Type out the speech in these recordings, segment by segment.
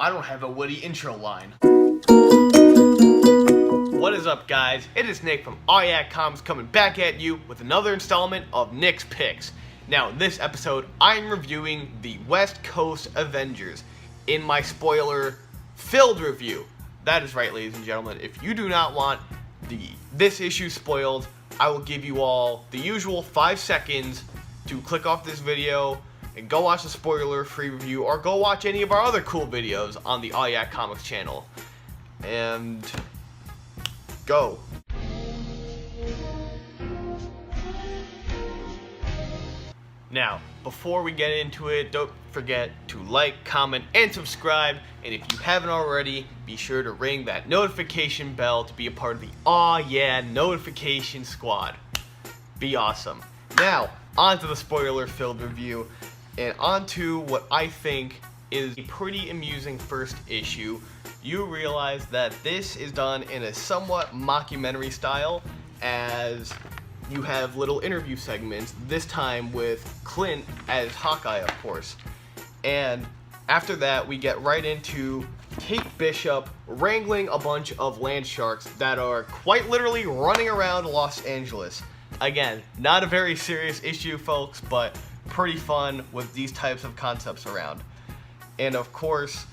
I don't have a witty intro line. What is up, guys? It is Nick from Yak Comics coming back at you with another installment of Nick's Picks. Now, in this episode, I'm reviewing the West Coast Avengers in my spoiler-filled review. That is right, ladies and gentlemen. If you do not want this issue spoiled, I will give you all the usual 5 seconds to click off this video and go watch the spoiler-free review, or go watch any of our other cool videos on the Yak Comics channel. And go. Now, before we get into it, don't forget to like, comment, and subscribe. And if you haven't already, be sure to ring that notification bell to be a part of the Aw Yeah notification squad. Be awesome. Now, on to the spoiler-filled review, and on to what I think is a pretty amusing first issue. You realize that this is done in a somewhat mockumentary style, as you have little interview segments, this time with Clint as Hawkeye, of course. And after that, we get right into Kate Bishop wrangling a bunch of land sharks that are quite literally running around Los Angeles. Again, not a very serious issue, folks, but pretty fun with these types of concepts around. And of course,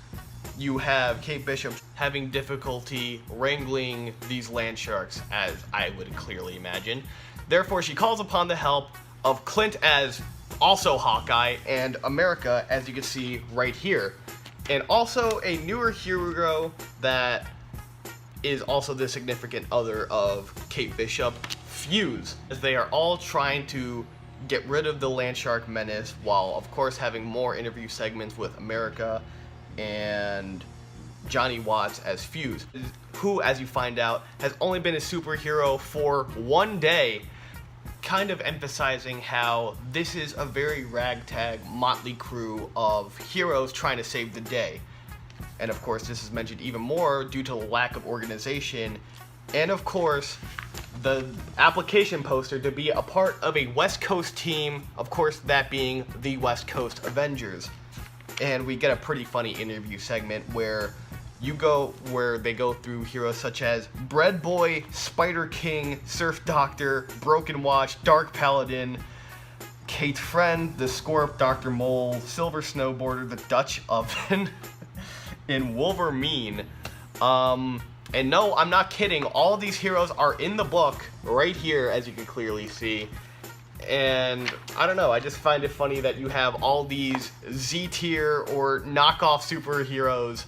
you have Kate Bishop having difficulty wrangling these land sharks, as I would clearly imagine. Therefore, she calls upon the help of Clint as also Hawkeye, and America, as you can see right here. And also a newer hero that is also the significant other of Kate Bishop, Fuse, as they are all trying to get rid of the land shark menace, while of course having more interview segments with America and Johnny Watts as Fuse, who, as you find out, has only been a superhero for one day, kind of emphasizing how this is a very ragtag, motley crew of heroes trying to save the day. And of course, this is mentioned even more due to the lack of organization, and of course, the application poster to be a part of a West Coast team, of course that being the West Coast Avengers. And we get a pretty funny interview segment where they go through heroes such as Bread Boy, Spider King, Surf Doctor, Broken Watch, Dark Paladin, Kate Friend, the Scorp, Dr. Mole, Silver Snowboarder, the Dutch Oven, and Wolverine. And no, I'm not kidding, all of these heroes are in the book right here, as you can clearly see. And I don't know, I just find it funny that you have all these Z-tier or knockoff superheroes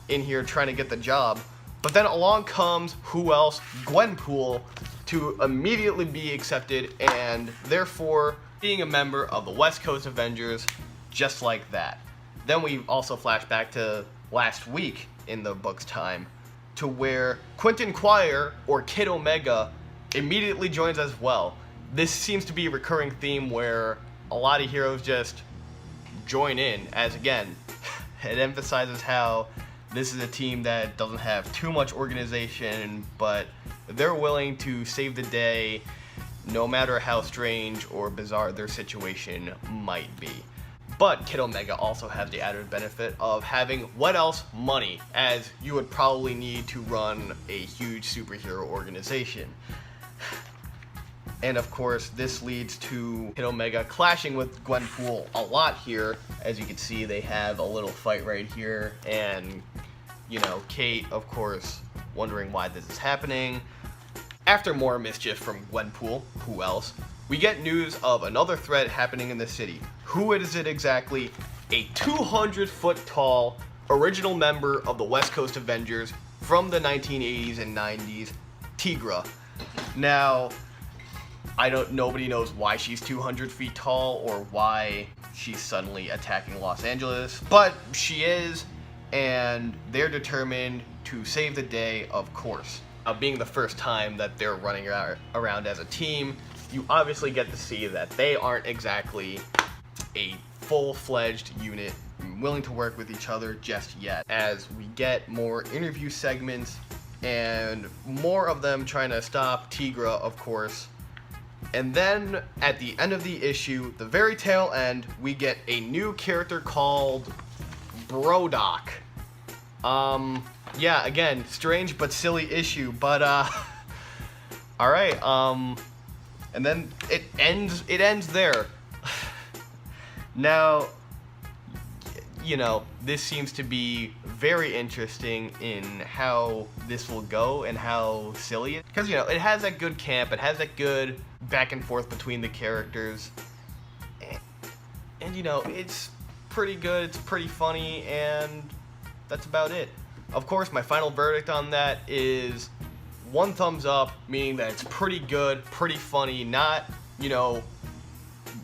in here trying to get the job. But then along comes, who else? Gwenpool, to immediately be accepted, and therefore being a member of the West Coast Avengers, just like that. Then we also flash back to last week in the book's time, to where Quentin Quire, or Kid Omega, immediately joins as well. This seems to be a recurring theme where a lot of heroes just join in, as again, it emphasizes how this is a team that doesn't have too much organization, but they're willing to save the day no matter how strange or bizarre their situation might be. But Kid Omega also has the added benefit of having, what else? Money, as you would probably need to run a huge superhero organization. And of course, this leads to Kid Omega clashing with Gwenpool a lot here. As you can see, they have a little fight right here, and you know, Kate, of course, wondering why this is happening. After more mischief from Gwenpool, who else? We get news of another threat happening in the city. Who is it exactly? A 200-foot tall original member of the West Coast Avengers from the 1980s and 90s, Tigra. Now, nobody knows why she's 200 feet tall or why she's suddenly attacking Los Angeles, but she is, and they're determined to save the day, of course. Being the first time that they're running around as a team, you obviously get to see that they aren't exactly a full-fledged unit willing to work with each other just yet, as we get more interview segments and more of them trying to stop Tigra, of course. And then at the end of the issue, the very tail end, we get a new character called Brodok. Yeah, again, strange but silly issue, but all right. And then it ends there. Now, you know, this seems to be very interesting in how this will go and how silly it, because, you know, it has that good camp, it has that good back and forth between the characters, and you know, it's pretty good, it's pretty funny, and that's about it. Of course, my final verdict on that is 1 thumbs up, meaning that it's pretty good, pretty funny, not, you know,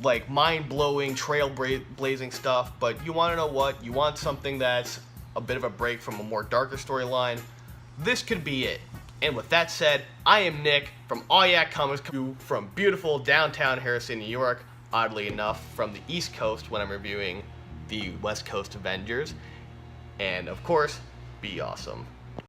like mind-blowing, trailblazing stuff, but you want to know what? You want something that's a bit of a break from a more darker storyline. This could be it. And with that said, I am Nick from All Yak Comics, from beautiful downtown Harrison, New York, oddly enough, from the East Coast when I'm reviewing the West Coast Avengers. And of course, be awesome.